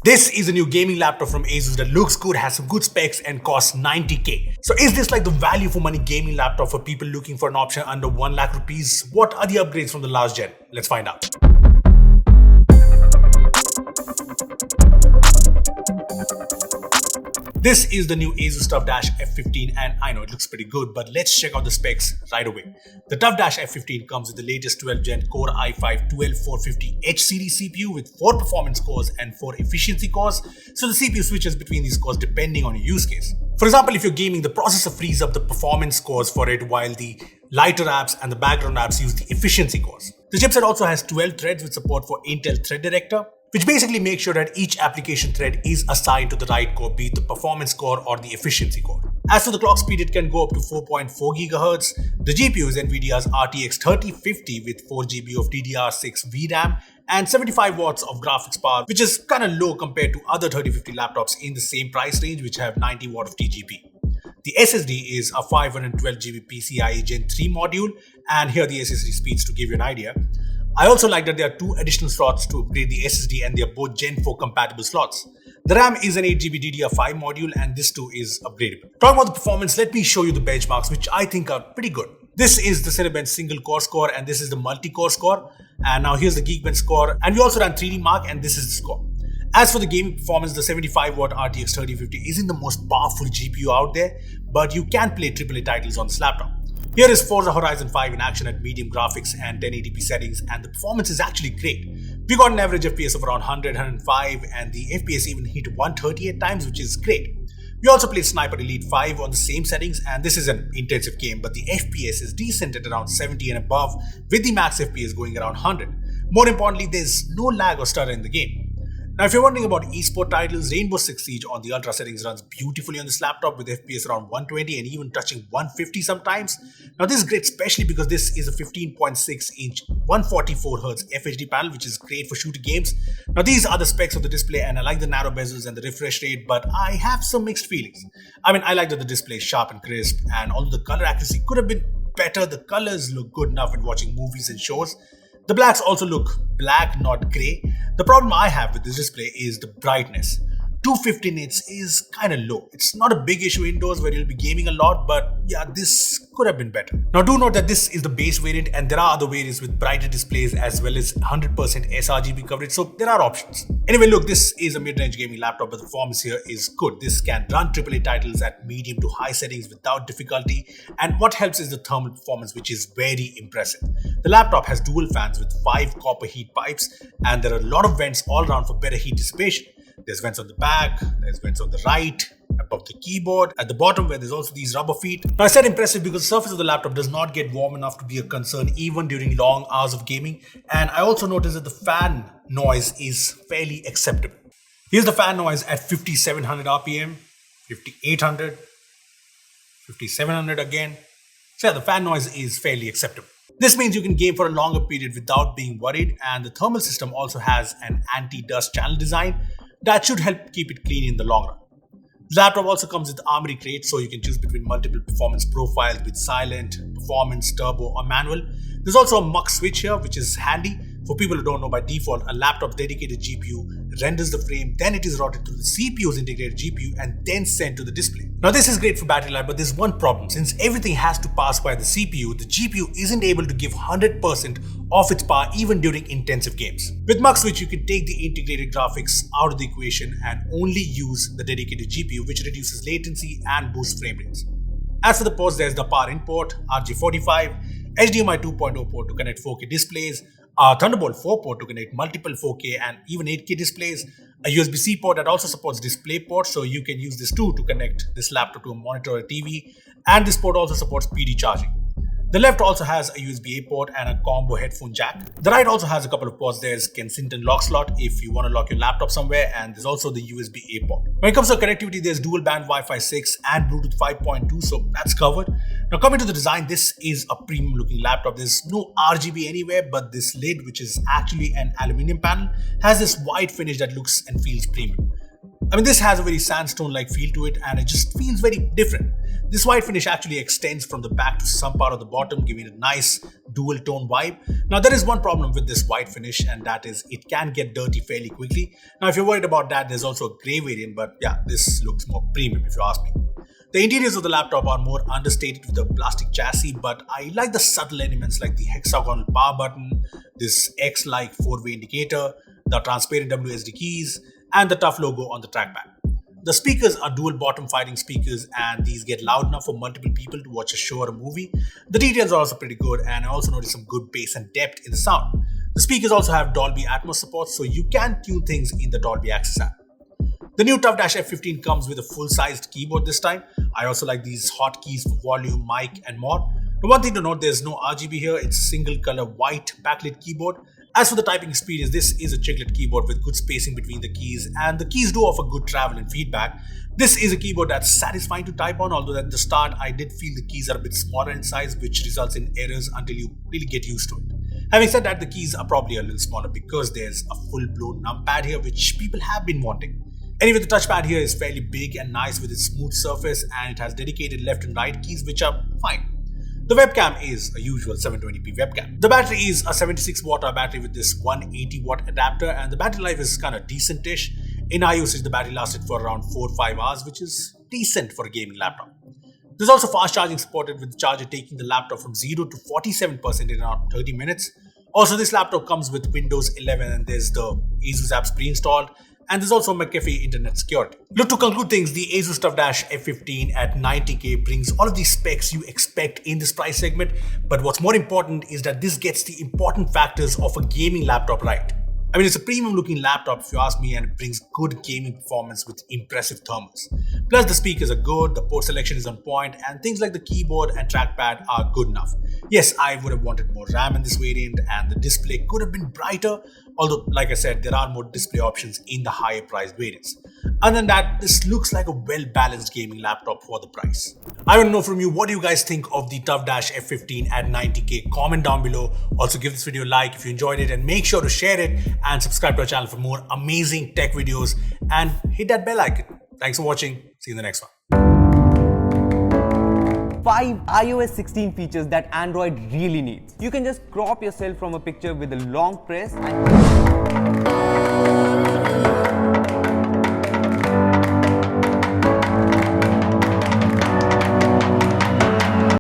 This is a new gaming laptop from ASUS that looks good, has some good specs and costs 90k. So is this like the value for money gaming laptop for people looking for an option under 1 lakh rupees? What are the upgrades from the last gen? Let's find out. This is the new ASUS TUF Dash F15 and I know it looks pretty good, but let's check out the specs right away. The TUF Dash F15 comes with the latest 12th gen Core i5-12450H series CPU with 4 performance cores and 4 efficiency cores, so the CPU switches between these cores depending on your use case. For example, if you're gaming, the processor frees up the performance cores for it while the lighter apps and the background apps use the efficiency cores. The chipset also has 12 threads with support for Intel Thread Director, which basically makes sure that each application thread is assigned to the right core, be it the performance core or the efficiency core. As for the clock speed, it can go up to 4.4 GHz. The GPU is NVIDIA's RTX 3050 with 4 GB of DDR6 VRAM and 75 watts of graphics power, which is kind of low compared to other 3050 laptops in the same price range, which have 90 watt of TGP. The SSD is a 512GB PCIe Gen 3 module, and here are the SSD speeds to give you an idea. I also like that there are 2 additional slots to upgrade the SSD and they are both Gen 4 compatible slots. The RAM is an 8GB DDR5 module and this too is upgradable. Talking about the performance, let me show you the benchmarks which I think are pretty good. This is the Cinebench single core score and this is the multi-core score. And now here's the Geekbench score, and we also ran 3D Mark and this is the score. As for the gaming performance, the 75 watt RTX 3050 isn't the most powerful GPU out there, but you can play AAA titles on this laptop. Here is Forza Horizon 5 in action at medium graphics and 1080p settings, and the performance is actually great. We got an average FPS of around 100, 105 and the FPS even hit 130 at times, which is great. We also played Sniper Elite 5 on the same settings, and this is an intensive game, but the FPS is decent at around 70 and above, with the max FPS going around 100. More importantly, there's no lag or stutter in the game. Now, if you're wondering about esport titles, Rainbow Six Siege on the Ultra settings runs beautifully on this laptop with FPS around 120 and even touching 150 sometimes. Now, this is great especially because this is a 15.6-inch 144Hz FHD panel, which is great for shooting games. Now, these are the specs of the display and I like the narrow bezels and the refresh rate, but I have some mixed feelings. I mean, I like that the display is sharp and crisp, and although the color accuracy could have been better, the colors look good enough when watching movies and shows. The blacks also look black, not grey. The problem I have with this display is the brightness. 250 nits is kind of low. It's not a big issue indoors where you'll be gaming a lot, but yeah, this could have been better. Now do note that this is the base variant and there are other variants with brighter displays as well as 100% sRGB coverage, so there are options. Anyway, look, this is a mid-range gaming laptop, but the performance here is good. This can run AAA titles at medium to high settings without difficulty, and what helps is the thermal performance, which is very impressive. The laptop has dual fans with 5 copper heat pipes, and there are a lot of vents all around for better heat dissipation. There's vents on the back, there's vents on the right, above the keyboard, at the bottom where there's also these rubber feet. Now I said impressive because the surface of the laptop does not get warm enough to be a concern even during long hours of gaming, and I also noticed that the fan noise is fairly acceptable. Here's the fan noise at 5700 RPM, 5800, 5700 again. So yeah, the fan noise is fairly acceptable. This means you can game for a longer period without being worried, and the thermal system also has an anti-dust channel design that should help keep it clean in the long run. The laptop also comes with Armory crates, so you can choose between multiple performance profiles with silent, performance, turbo or manual. There's also a MUX Switch here, which is handy. For people who don't know, by default, a laptop's dedicated GPU renders the frame, then it is routed through the CPU's integrated GPU and then sent to the display. Now this is great for battery life, but there's one problem. Since everything has to pass by the CPU isn't able to give 100% of its power even during intensive games. With MUX Switch, you can take the integrated graphics out of the equation and only use the dedicated GPU, which reduces latency and boosts frame rates. As for the ports, there's the power in port, RJ45, HDMI 2.0 port to connect 4K displays, a Thunderbolt 4 port to connect multiple 4K and even 8K displays, a USB-C port that also supports DisplayPort, so you can use this too to connect this laptop to a monitor or TV, and this port also supports PD charging. The left also has a USB-A port and a combo headphone jack. The right also has a couple of ports. There's Kensington lock slot if you want to lock your laptop somewhere, and there's also the USB-A port. When it comes to connectivity, there's dual band Wi-Fi 6 and Bluetooth 5.2, so that's covered. Now coming to the design, this is a premium looking laptop. There's no RGB anywhere, but this lid, which is actually an aluminium panel, has this white finish that looks and feels premium. I mean, this has a very sandstone-like feel to it and it just feels very different. This white finish actually extends from the back to some part of the bottom, giving it a nice dual tone vibe. Now there is one problem with this white finish, and that is it can get dirty fairly quickly. Now if you're worried about that, there's also a grey variant, but yeah, this looks more premium if you ask me. The interiors of the laptop are more understated with the plastic chassis, but I like the subtle elements like the hexagonal power button, this X-like 4-way indicator, the transparent WSD keys, and the TUF logo on the trackpad. The speakers are dual bottom firing speakers, and these get loud enough for multiple people to watch a show or a movie. The details are also pretty good, and I also noticed some good bass and depth in the sound. The speakers also have Dolby Atmos support, so you can tune things in the Dolby Access app. The new TUF Dash F15 comes with a full-sized keyboard this time. I also like these hotkeys for volume, mic, and more. Now, one thing to note, there's no RGB here. It's a single color white backlit keyboard. As for the typing experience, this is a chiclet keyboard with good spacing between the keys, and the keys do offer good travel and feedback. This is a keyboard that's satisfying to type on, although at the start I did feel the keys are a bit smaller in size, which results in errors until you really get used to it. Having said that, the keys are probably a little smaller because there's a full-blown numpad here, which people have been wanting. Anyway, the touchpad here is fairly big and nice with its smooth surface, and it has dedicated left and right keys, which are fine. The webcam is a usual 720p webcam. The battery is a 76 watt battery with this 180 watt adapter, and the battery life is kind of decent-ish. In our usage, the battery lasted for around 4-5 hours, which is decent for a gaming laptop. There's also fast charging supported, with the charger taking the laptop from 0 to 47% in around 30 minutes. Also, this laptop comes with Windows 11, and there's the ASUS apps pre-installed. And there's also McAfee Internet Security. Look, to conclude things, the ASUS TUF Dash F15 at 90K brings all of these specs you expect in this price segment, but what's more important is that this gets the important factors of a gaming laptop right. I mean, it's a premium looking laptop if you ask me, and it brings good gaming performance with impressive thermals. Plus the speakers are good, the port selection is on point, and things like the keyboard and trackpad are good enough. Yes, I would have wanted more RAM in this variant, and the display could have been brighter, although like I said, there are more display options in the higher priced variants. Other than that, this looks like a well-balanced gaming laptop for the price. I want to know from you, what do you guys think of the TUF Dash F15 at 90K? Comment down below. Also give this video a like if you enjoyed it, and make sure to share it and subscribe to our channel for more amazing tech videos, and hit that bell icon. Thanks for watching. See you in the next one. 5 iOS 16 features that Android really needs. You can just crop yourself from a picture with a long press and